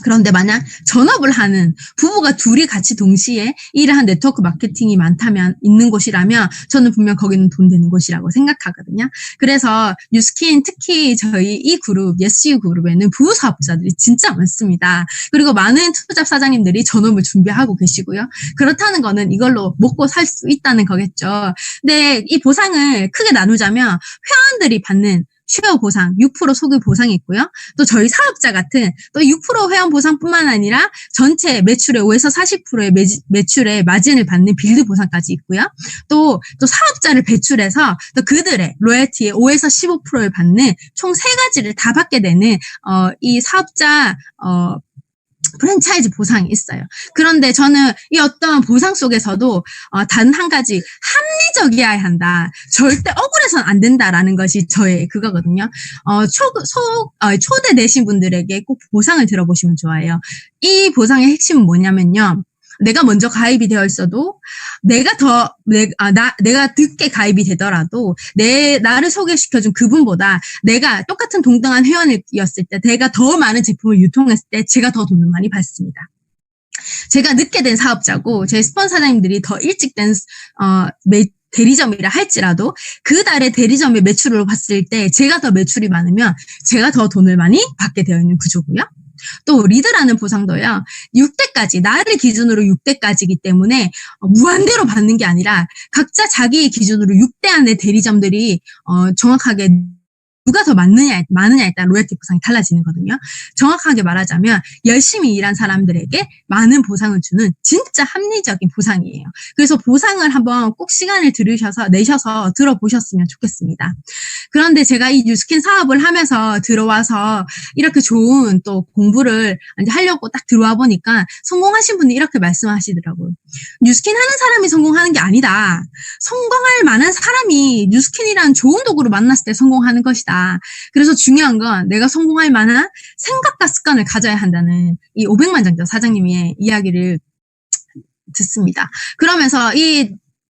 그런데 만약 전업을 하는 부부가 둘이 같이 동시에 일을 한 네트워크 마케팅이 많다면 있는 곳이라면 저는 분명 거기는 돈 되는 곳이라고 생각하거든요. 그래서 뉴스킨 특히 저희 이 그룹 예스유 그룹에는 부부 사업자들이 진짜 많습니다. 그리고 많은 투잡 사장님들이 전업을 준비하고 계시고요. 그렇다는 거는 이걸로 먹고 살 수 있다는 거겠죠. 근데 이 보상을 크게 나누자면 회원들이 받는 슈어 보상, 6% 소급 보상이 있고요. 또 저희 사업자 같은 또 6% 회원 보상뿐만 아니라 전체 매출의 5에서 40%의 매출의 마진을 받는 빌드 보상까지 있고요. 또 사업자를 배출해서 또 그들의 로열티의 5에서 15%를 받는 총 3가지를 다 받게 되는 이 사업자 프랜차이즈 보상이 있어요. 그런데 저는 이 어떤 보상 속에서도 단 한 가지 합리적이어야 한다. 절대 억울해서는 안 된다라는 것이 저의 그거거든요. 초대 내신 분들에게 꼭 보상을 들어보시면 좋아요. 이 보상의 핵심은 뭐냐면요. 내가 먼저 가입이 되어 있어도 내가 늦게 가입이 되더라도 나를 소개시켜준 그분보다 내가 똑같은 동등한 회원이었을 때 내가 더 많은 제품을 유통했을 때 제가 더 돈을 많이 받습니다. 제가 늦게 된 사업자고 제 스폰서 사장님들이 더 일찍 된 대리점이라 할지라도 그 달에 대리점의 매출을 봤을 때 제가 더 매출이 많으면 제가 더 돈을 많이 받게 되어 있는 구조고요. 또 리드라는 보상도요. 6대까지 나를 기준으로 6대까지이기 때문에 무한대로 받는 게 아니라 각자 자기 기준으로 6대 안에 대리점들이 정확하게 누가 더 많느냐에 따라 로열티 보상이 달라지는 거거든요. 정확하게 말하자면 열심히 일한 사람들에게 많은 보상을 주는 진짜 합리적인 보상이에요. 그래서 보상을 한번 꼭 시간을 내셔서 들어보셨으면 좋겠습니다. 그런데 제가 이 뉴스킨 사업을 하면서 들어와서 이렇게 좋은 또 공부를 이제 하려고 딱 들어와 보니까 성공하신 분이 이렇게 말씀하시더라고요. 뉴스킨 하는 사람이 성공하는 게 아니다. 성공할 만한 사람이 뉴스킨이라는 좋은 도구를 만났을 때 성공하는 것이다. 그래서 중요한 건 내가 성공할 만한 생각과 습관을 가져야 한다는 이 500만 장자 사장님의 이야기를 듣습니다. 그러면서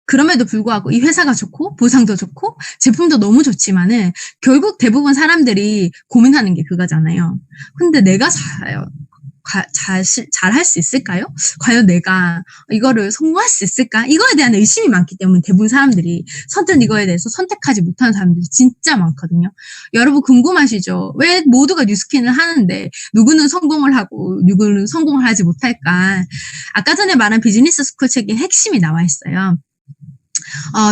그럼에도 불구하고 이 회사가 좋고 보상도 좋고 제품도 너무 좋지만은 결국 대부분 사람들이 고민하는 게 그거잖아요. 근데 내가 사요. 잘 할 수 있을까요? 과연 내가 이거를 성공할 수 있을까? 이거에 대한 의심이 많기 때문에 대부분 사람들이 선뜻 이거에 대해서 선택하지 못하는 사람들이 진짜 많거든요. 여러분 궁금하시죠? 왜 모두가 뉴스킨을 하는데 누구는 성공을 하고 누구는 성공을 하지 못할까? 아까 전에 말한 비즈니스 스쿨 책에 핵심이 나와 있어요.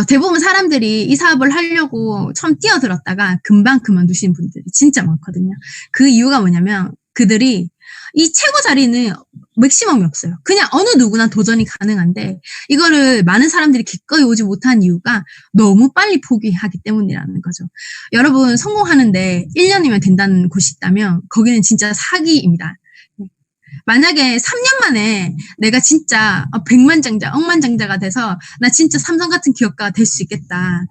대부분 사람들이 이 사업을 하려고 처음 뛰어들었다가 금방 그만두신 분들이 진짜 많거든요. 그 이유가 뭐냐면 그들이 이 최고 자리는 맥시멈이 없어요. 그냥 어느 누구나 도전이 가능한데 이거를 많은 사람들이 기꺼이 오지 못한 이유가 너무 빨리 포기하기 때문이라는 거죠. 여러분 성공하는데 1년이면 된다는 곳이 있다면 거기는 진짜 사기입니다. 만약에 3년 만에 내가 진짜 백만장자, 억만장자가 돼서 나 진짜 삼성 같은 기업가가 될 수 있겠다.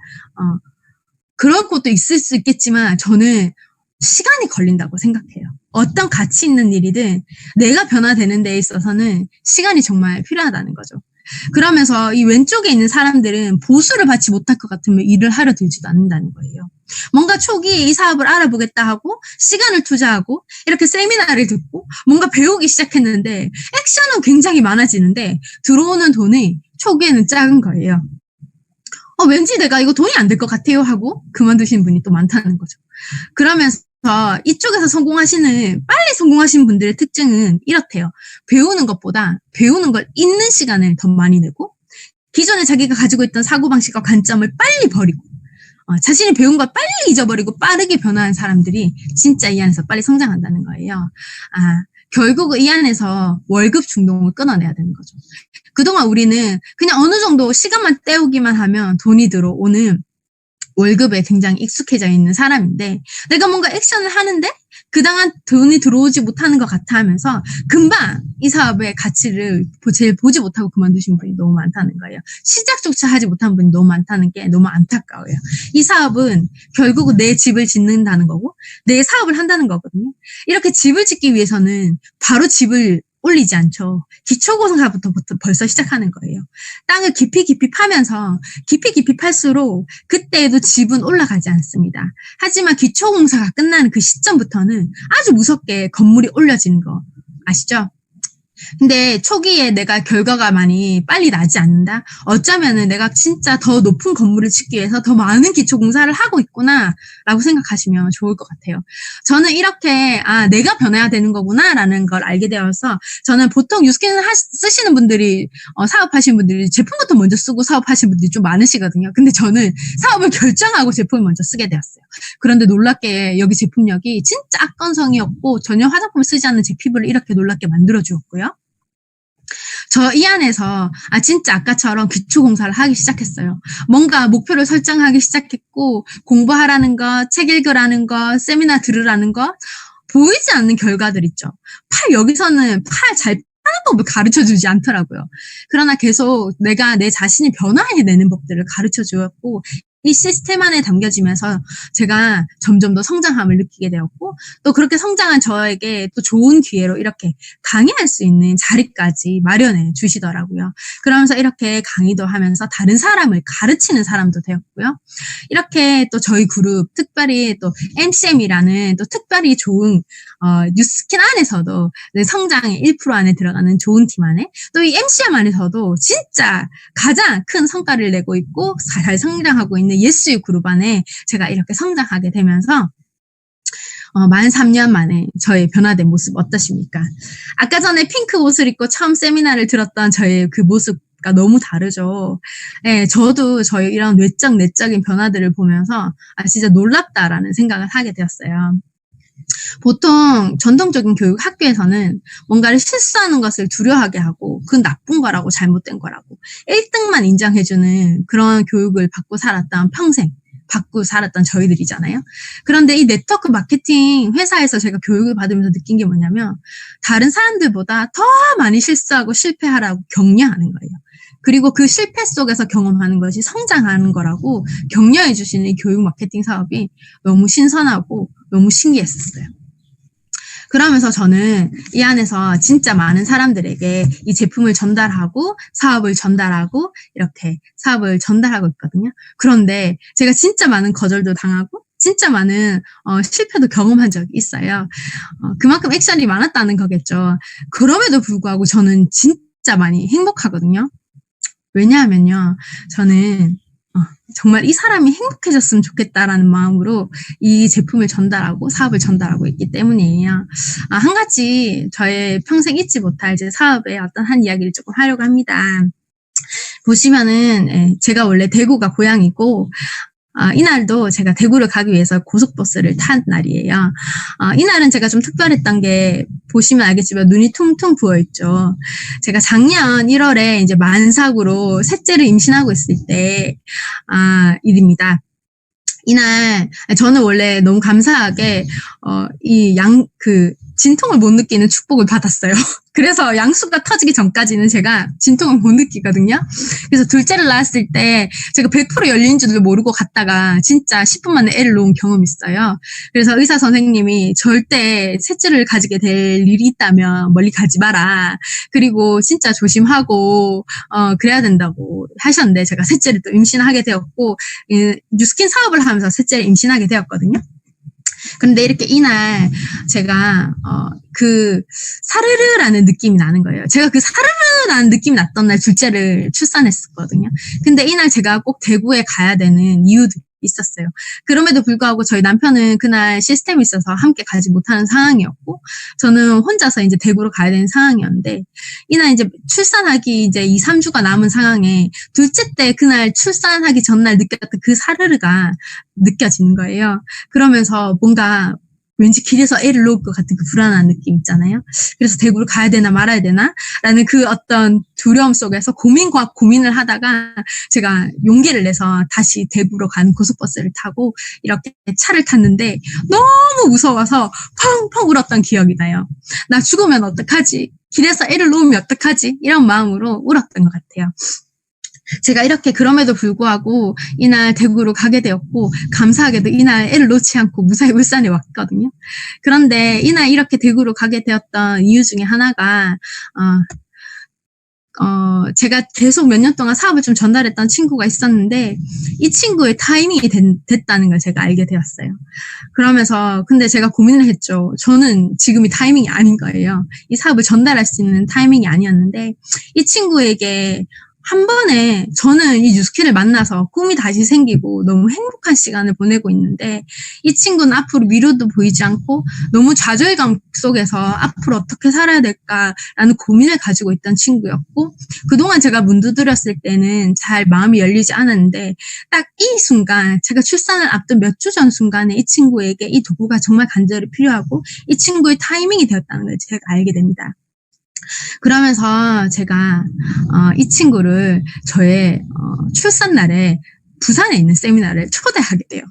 그런 것도 있을 수 있겠지만 저는 시간이 걸린다고 생각해요. 어떤 가치 있는 일이든 내가 변화되는 데 있어서는 시간이 정말 필요하다는 거죠. 그러면서 이 왼쪽에 있는 사람들은 보수를 받지 못할 것 같으면 일을 하려 들지도 않는다는 거예요. 뭔가 초기에 이 사업을 알아보겠다 하고 시간을 투자하고 이렇게 세미나를 듣고 뭔가 배우기 시작했는데 액션은 굉장히 많아지는데 들어오는 돈이 초기에는 작은 거예요. 왠지 내가 이거 돈이 안 될 것 같아요 하고 그만두신 분이 또 많다는 거죠. 그러면서 이쪽에서 빨리 성공하시는 분들의 특징은 이렇대요. 배우는 것보다 배우는 걸 잊는 시간을 더 많이 내고 기존에 자기가 가지고 있던 사고방식과 관점을 빨리 버리고 자신이 배운 걸 빨리 잊어버리고 빠르게 변화한 사람들이 진짜 이 안에서 빨리 성장한다는 거예요. 결국 이 안에서 월급 중독을 끊어내야 되는 거죠. 그동안 우리는 그냥 어느 정도 시간만 때우기만 하면 돈이 들어오는 월급에 굉장히 익숙해져 있는 사람인데 내가 뭔가 액션을 하는데 그당한 돈이 들어오지 못하는 것 같아 하면서 금방 이 사업의 가치를 제일 보지 못하고 그만두신 분이 너무 많다는 거예요. 시작조차 하지 못한 분이 너무 많다는 게 너무 안타까워요. 이 사업은 결국은 내 집을 짓는다는 거고 내 사업을 한다는 거거든요. 이렇게 집을 짓기 위해서는 바로 집을 올리지 않죠. 기초공사부터 벌써 시작하는 거예요. 땅을 깊이 파면서 깊이 팔수록 그때에도 집은 올라가지 않습니다. 하지만 기초공사가 끝나는 그 시점부터는 아주 무섭게 건물이 올려지는 거 아시죠? 근데 초기에 내가 결과가 많이 빨리 나지 않는다? 어쩌면은 내가 진짜 더 높은 건물을 짓기 위해서 더 많은 기초 공사를 하고 있구나 라고 생각하시면 좋을 것 같아요. 저는 이렇게 내가 변해야 되는 거구나 라는 걸 알게 되어서 저는 보통 뉴스킨 쓰시는 분들이 사업하시는 분들이 제품부터 먼저 쓰고 사업하시는 분들이 좀 많으시거든요. 근데 저는 사업을 결정하고 제품을 먼저 쓰게 되었어요. 그런데 놀랍게 여기 제품력이 진짜 악건성이었고 전혀 화장품을 쓰지 않는 제 피부를 이렇게 놀랍게 만들어 주었고요. 저 이 안에서 진짜 아까처럼 기초 공사를 하기 시작했어요. 뭔가 목표를 설정하기 시작했고 공부하라는 거, 책 읽으라는 거, 세미나 들으라는 거 보이지 않는 결과들 있죠. 여기서는 팔 잘 파는 법을 가르쳐 주지 않더라고요. 그러나 계속 내가 내 자신이 변화해내는 법들을 가르쳐 주었고 이 시스템 안에 담겨지면서 제가 점점 더 성장함을 느끼게 되었고 또 그렇게 성장한 저에게 또 좋은 기회로 이렇게 강의할 수 있는 자리까지 마련해 주시더라고요. 그러면서 이렇게 강의도 하면서 다른 사람을 가르치는 사람도 되었고요. 이렇게 또 저희 그룹 특별히 또 MCM이라는 또 특별히 좋은 뉴스킨 안에서도 성장의 1% 안에 들어가는 좋은 팀 안에 또 이 MCM 안에서도 진짜 가장 큰 성과를 내고 있고 잘 성장하고 있는 예스유 그룹 안에 제가 이렇게 성장하게 되면서 만 3년 만에 저의 변화된 모습 어떠십니까? 아까 전에 핑크 옷을 입고 처음 세미나를 들었던 저의 그 모습과 너무 다르죠. 네, 저도 저의 이런 내적인 변화들을 보면서 진짜 놀랍다라는 생각을 하게 되었어요. 보통 전통적인 교육 학교에서는 뭔가를 실수하는 것을 두려워하게 하고 그건 나쁜 거라고 잘못된 거라고 1등만 인정해주는 그런 교육을 받고 살았던 저희들이잖아요. 그런데 이 네트워크 마케팅 회사에서 제가 교육을 받으면서 느낀 게 뭐냐면 다른 사람들보다 더 많이 실수하고 실패하라고 격려하는 거예요. 그리고 그 실패 속에서 경험하는 것이 성장하는 거라고 격려해 주시는 이 교육 마케팅 사업이 너무 신선하고 너무 신기했었어요. 그러면서 저는 이 안에서 진짜 많은 사람들에게 이 제품을 전달하고 사업을 전달하고 이렇게 사업을 전달하고 있거든요. 그런데 제가 진짜 많은 거절도 당하고 진짜 많은 실패도 경험한 적이 있어요. 그만큼 액션이 많았다는 거겠죠. 그럼에도 불구하고 저는 진짜 많이 행복하거든요. 왜냐하면요, 저는 정말 이 사람이 행복해졌으면 좋겠다라는 마음으로 이 제품을 전달하고 사업을 전달하고 있기 때문이에요. 한 가지 저의 평생 잊지 못할 제 사업의 어떤 한 이야기를 조금 하려고 합니다. 보시면은 제가 원래 대구가 고향이고 이날도 제가 대구를 가기 위해서 고속버스를 탄 날이에요. 이날은 제가 좀 특별했던 게 보시면 알겠지만 눈이 퉁퉁 부어있죠. 제가 작년 1월에 이제 만삭으로 셋째를 임신하고 있을 때 일입니다. 이날 저는 원래 너무 감사하게 진통을 못 느끼는 축복을 받았어요. 그래서 양수가 터지기 전까지는 제가 진통을 못 느끼거든요. 그래서 둘째를 낳았을 때 제가 100% 열린 줄도 모르고 갔다가 진짜 10분 만에 애를 놓은 경험이 있어요. 그래서 의사 선생님이 절대 셋째를 가지게 될 일이 있다면 멀리 가지 마라. 그리고 진짜 조심하고 그래야 된다고 하셨는데 제가 셋째를 또 임신하게 되었고 뉴스킨 사업을 하면서 셋째를 임신하게 되었거든요. 그런데 이렇게 이날 제가 사르르라는 느낌이 나는 거예요. 제가 그 사르르라는 느낌이 났던 날 둘째를 출산했었거든요. 근데 이날 제가 꼭 대구에 가야 되는 이유도 있었어요. 그럼에도 불구하고 저희 남편은 그날 시스템이 있어서 함께 가지 못하는 상황이었고 저는 혼자서 이제 대구로 가야 되는 상황이었는데 이날 이제 출산하기 이제 2, 3주가 남은 상황에 둘째 때 그날 출산하기 전날 느꼈던 그 사르르가 느껴지는 거예요. 그러면서 뭔가 왠지 길에서 애를 놓을 것 같은 그 불안한 느낌 있잖아요. 그래서 대구를 가야 되나 말아야 되나? 라는 그 어떤 두려움 속에서 고민과 고민을 하다가 제가 용기를 내서 다시 대구로 간 고속버스를 타고 이렇게 차를 탔는데 너무 무서워서 펑펑 울었던 기억이 나요. 나 죽으면 어떡하지? 길에서 애를 놓으면 어떡하지? 이런 마음으로 울었던 것 같아요. 제가 이렇게 그럼에도 불구하고 이날 대구로 가게 되었고 감사하게도 이날 애를 놓지 않고 무사히 울산에 왔거든요. 그런데 이날 이렇게 대구로 가게 되었던 이유 중에 하나가 제가 계속 몇 년 동안 사업을 좀 전달했던 친구가 있었는데 이 친구의 타이밍이 됐다는 걸 제가 알게 되었어요. 그러면서 근데 제가 고민을 했죠. 저는 지금이 타이밍이 아닌 거예요. 이 사업을 전달할 수 있는 타이밍이 아니었는데 이 친구에게 한 번에 저는 이 뉴스킨을 만나서 꿈이 다시 생기고 너무 행복한 시간을 보내고 있는데 이 친구는 앞으로 미래도 보이지 않고 너무 좌절감 속에서 앞으로 어떻게 살아야 될까라는 고민을 가지고 있던 친구였고 그동안 제가 문두드렸을 때는 잘 마음이 열리지 않았는데 딱 이 순간 제가 출산을 앞둔 몇 주 전 순간에 이 친구에게 이 도구가 정말 간절히 필요하고 이 친구의 타이밍이 되었다는 걸 제가 알게 됩니다. 그러면서 제가 이 친구를 저의 출산 날에 부산에 있는 세미나를 초대하게 돼요.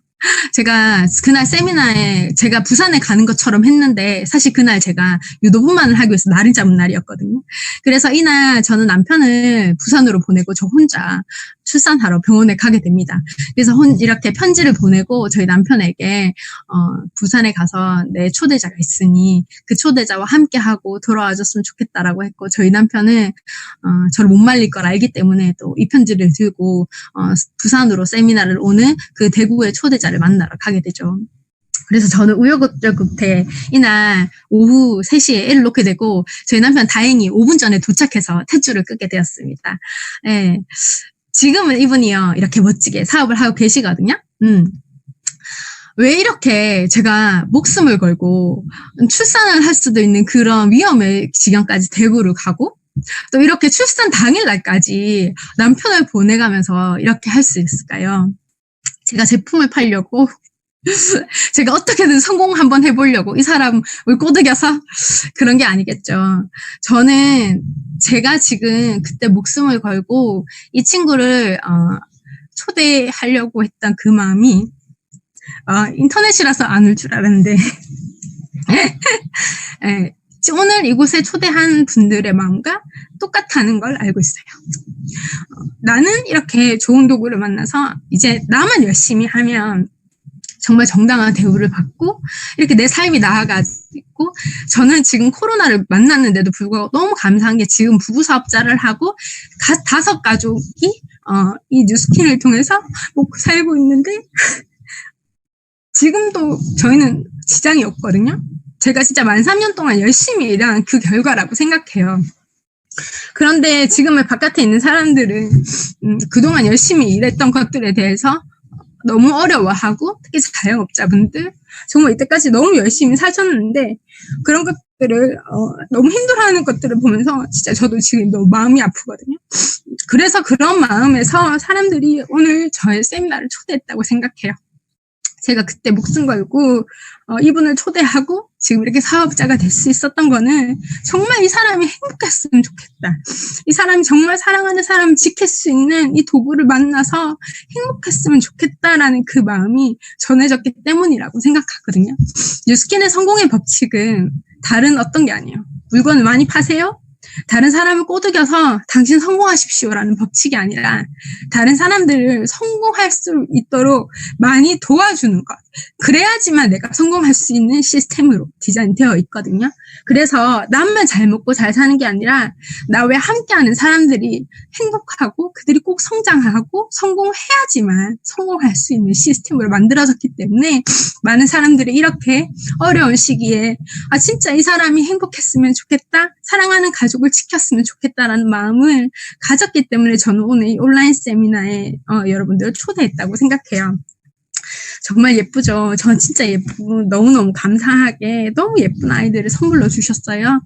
제가 그날 세미나에 제가 부산에 가는 것처럼 했는데 사실 그날 제가 유도분만을 하기 위해서 날을 잡은 날이었거든요. 그래서 이날 저는 남편을 부산으로 보내고 저 혼자 출산하러 병원에 가게 됩니다. 그래서 이렇게 편지를 보내고 저희 남편에게 부산에 가서 내 초대자가 있으니 그 초대자와 함께하고 돌아와줬으면 좋겠다라고 했고 저희 남편은 저를 못 말릴 걸 알기 때문에 또 이 편지를 들고 부산으로 세미나를 오는 그 대구의 초대자를 만나러 가게 되죠. 그래서 저는 우여곡절 끝에 이날 오후 3시에 애를 놓게 되고 저희 남편 다행히 5분 전에 도착해서 탯줄을 끄게 되었습니다. 예. 지금은 이분이요 이렇게 멋지게 사업을 하고 계시거든요. 왜 이렇게 제가 목숨을 걸고 출산을 할 수도 있는 그런 위험의 지경까지 대구를 가고 또 이렇게 출산 당일날까지 남편을 보내가면서 이렇게 할 수 있을까요? 제가 제품을 팔려고 제가 어떻게든 성공 한번 해보려고 이 사람을 꼬드겨서 그런 게 아니겠죠. 저는 제가 지금 그때 목숨을 걸고 이 친구를 초대하려고 했던 그 마음이 인터넷이라서 안 올 줄 알았는데 네, 오늘 이곳에 초대한 분들의 마음과 똑같다는 걸 알고 있어요. 나는 이렇게 좋은 도구를 만나서 이제 나만 열심히 하면 정말 정당한 대우를 받고 이렇게 내 삶이 나아가고 저는 지금 코로나를 만났는데도 불구하고 너무 감사한 게 지금 부부 사업자를 하고 5 가족이 이 뉴스킨을 통해서 먹고 살고 있는데 지금도 저희는 지장이 없거든요. 제가 진짜 만 3년 동안 열심히 일한 그 결과라고 생각해요. 그런데 지금의 바깥에 있는 사람들은 그동안 열심히 일했던 것들에 대해서 너무 어려워하고, 특히 자영업자분들 정말 이때까지 너무 열심히 사셨는데 그런 것들을 너무 힘들어하는 것들을 보면서 진짜 저도 지금 너무 마음이 아프거든요. 그래서 그런 마음에서 사람들이 오늘 저의 세미나를 초대했다고 생각해요. 제가 그때 목숨 걸고 이분을 초대하고 지금 이렇게 사업자가 될 수 있었던 거는 정말 이 사람이 행복했으면 좋겠다. 이 사람이 정말 사랑하는 사람을 지킬 수 있는 이 도구를 만나서 행복했으면 좋겠다라는 그 마음이 전해졌기 때문이라고 생각하거든요. 뉴스킨의 성공의 법칙은 다른 어떤 게 아니에요. 물건을 많이 파세요? 다른 사람을 꼬드겨서 당신 성공하십시오라는 법칙이 아니라 다른 사람들을 성공할 수 있도록 많이 도와주는 것. 그래야지만 내가 성공할 수 있는 시스템으로 디자인되어 있거든요. 그래서 나만 잘 먹고 잘 사는 게 아니라 나와 함께하는 사람들이 행복하고 그들이 꼭 성장하고 성공해야지만 성공할 수 있는 시스템으로 만들어졌기 때문에 많은 사람들이 이렇게 어려운 시기에 진짜 이 사람이 행복했으면 좋겠다. 사랑하는 가족을 지켰으면 좋겠다라는 마음을 가졌기 때문에 저는 오늘 이 온라인 세미나에 여러분들을 초대했다고 생각해요. 정말 예쁘죠. 전 진짜 예쁘고 너무너무 감사하게 너무 예쁜 아이들을 선물로 주셨어요.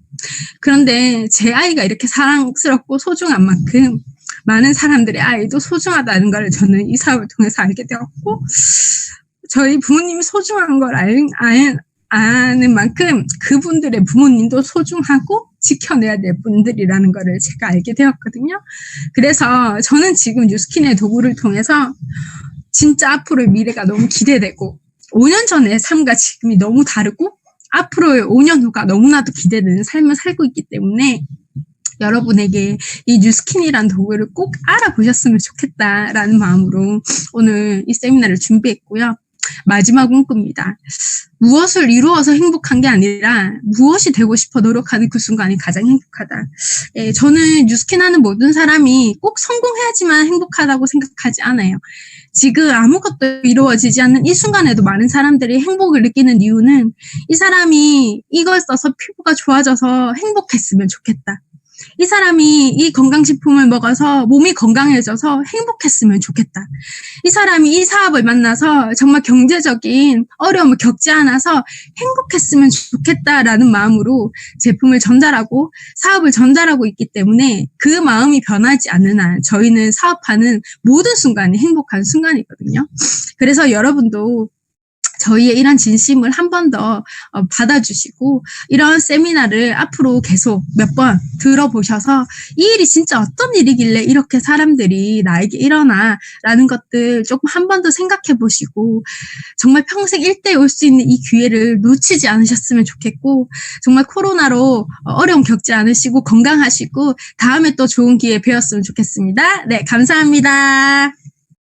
그런데 제 아이가 이렇게 사랑스럽고 소중한 만큼 많은 사람들의 아이도 소중하다는 걸 저는 이 사업을 통해서 알게 되었고, 저희 부모님이 소중한 걸 아는 만큼 그분들의 부모님도 소중하고 지켜내야 될 분들이라는 거를 제가 알게 되었거든요. 그래서 저는 지금 뉴스킨의 도구를 통해서 진짜 앞으로의 미래가 너무 기대되고 5년 전의 삶과 지금이 너무 다르고 앞으로의 5년 후가 너무나도 기대되는 삶을 살고 있기 때문에 여러분에게 이 뉴스킨이라는 도구를 꼭 알아보셨으면 좋겠다라는 마음으로 오늘 이 세미나를 준비했고요. 마지막 문구입니다. 무엇을 이루어서 행복한 게 아니라 무엇이 되고 싶어 노력하는 그 순간이 가장 행복하다. 저는 뉴스킨 하는 모든 사람이 꼭 성공해야지만 행복하다고 생각하지 않아요. 지금 아무것도 이루어지지 않는 이 순간에도 많은 사람들이 행복을 느끼는 이유는 이 사람이 이걸 써서 피부가 좋아져서 행복했으면 좋겠다. 이 사람이 이 건강식품을 먹어서 몸이 건강해져서 행복했으면 좋겠다. 이 사람이 이 사업을 만나서 정말 경제적인 어려움을 겪지 않아서 행복했으면 좋겠다라는 마음으로 제품을 전달하고 사업을 전달하고 있기 때문에 그 마음이 변하지 않는 한 저희는 사업하는 모든 순간이 행복한 순간이거든요. 그래서 여러분도 저희의 이런 진심을 한 번 더 받아주시고 이런 세미나를 앞으로 계속 몇 번 들어보셔서 이 일이 진짜 어떤 일이길래 이렇게 사람들이 나에게 일어나라는 것들 조금 한 번 더 생각해 보시고 정말 평생 일대에 올 수 있는 이 기회를 놓치지 않으셨으면 좋겠고 정말 코로나로 어려움 겪지 않으시고 건강하시고 다음에 또 좋은 기회 배웠으면 좋겠습니다. 네, 감사합니다.